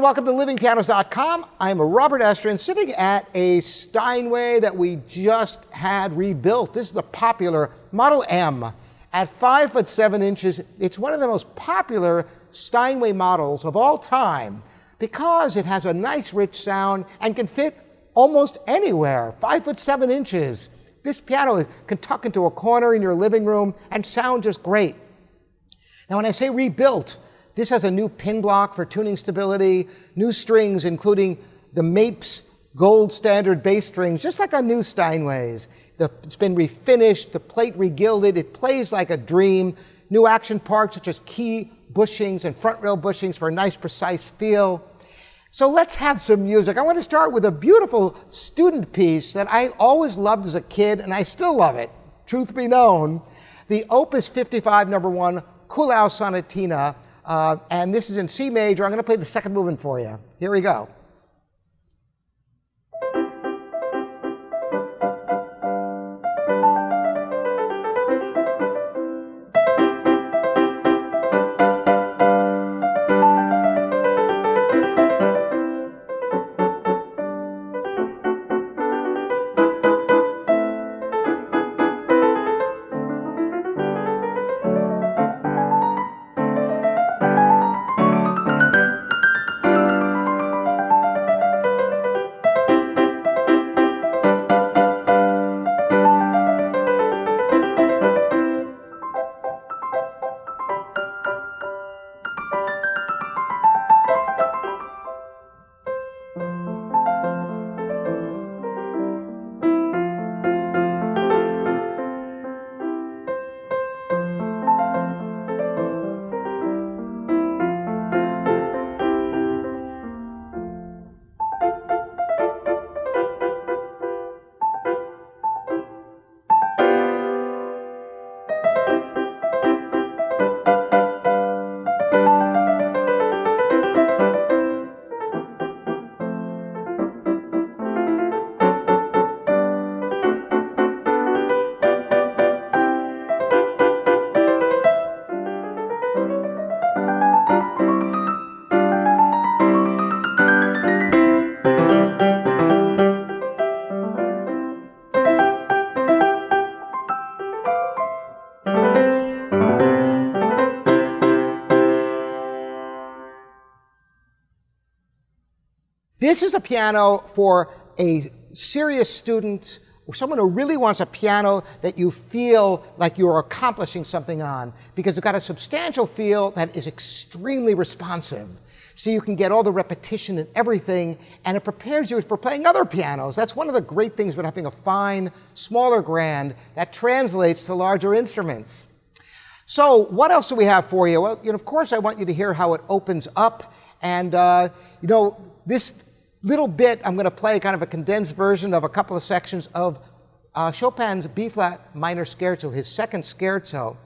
welcome to livingpianos.com. I'm Robert Estrin, sitting at a Steinway that we just had rebuilt. This is the popular Model M. At 5'7". It's one of the most popular Steinway models of all time because it has a nice rich sound and can fit almost anywhere. 5'7". This piano can tuck into a corner in your living room and sound just great. Now, when I say rebuilt, this has a new pin block for tuning stability, new strings, including the Mapes gold standard bass strings, just like on new Steinways. It's been refinished, the plate re-gilded, it plays like a dream. New action parts such as key bushings and front rail bushings for a nice, precise feel. So let's have some music. I want to start with a beautiful student piece that I always loved as a kid, and I still love it, truth be known. The Opus 55 No. 1 Kuhlau Sonatina. And this is in C major. I'm going to play the second movement for you. Here we go. This is a piano for a serious student, or someone who really wants a piano that you feel like you're accomplishing something on, because it's got a substantial feel that is extremely responsive. So you can get all the repetition and everything, and it prepares you for playing other pianos. That's one of the great things about having a fine, smaller grand that translates to larger instruments. So what else do we have for you? Well, of course, I want you to hear how it opens up. And, this little bit, I'm going to play kind of a condensed version of a couple of sections of Chopin's B-flat minor scherzo, his second scherzo.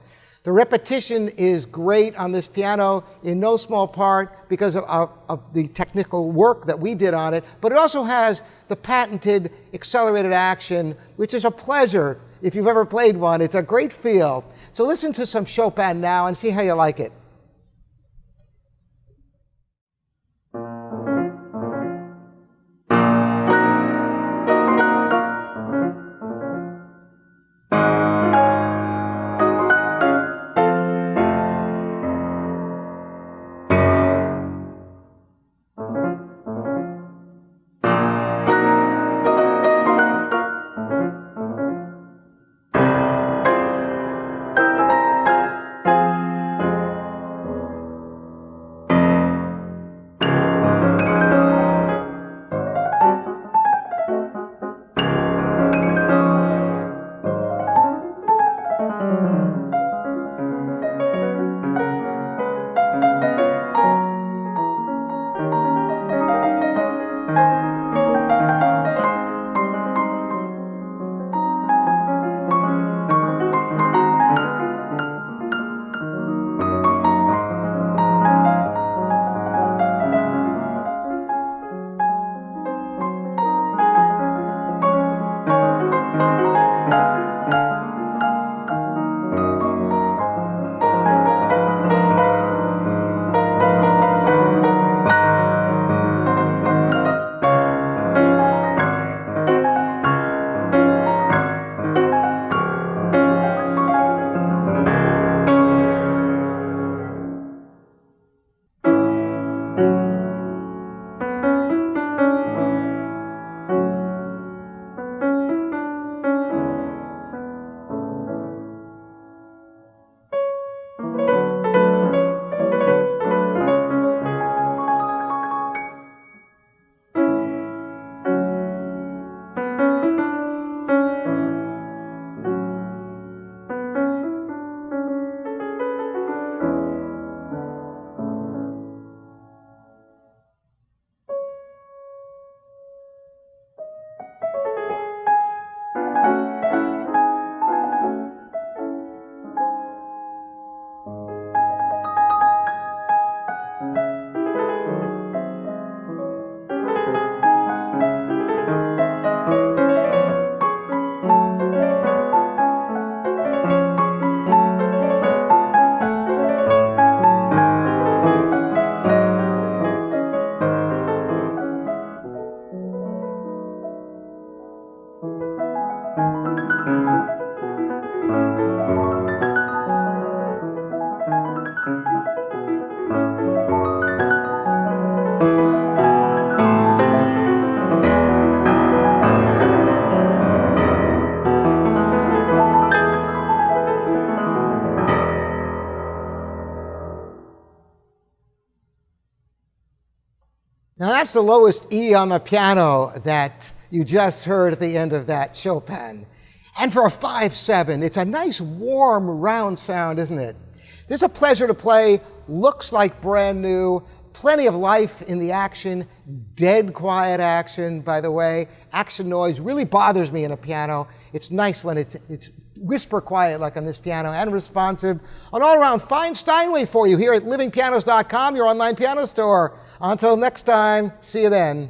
The repetition is great on this piano in no small part because of the technical work that we did on it, but it also has the patented accelerated action, which is a pleasure. If you've ever played one, it's a great feel. So listen to some Chopin now and see how you like it. that's the lowest E on the piano that you just heard at the end of that Chopin. And for a 5/7, it's a nice, warm, round sound, isn't it? This is a pleasure to play. Looks like brand new. Plenty of life in the action. Dead quiet action, by the way. Action noise really bothers me in a piano. It's nice when it's whisper quiet like on this piano, and responsive. An all-around fine Steinway for you here at livingpianos.com, your online piano store. Until next time, see you then.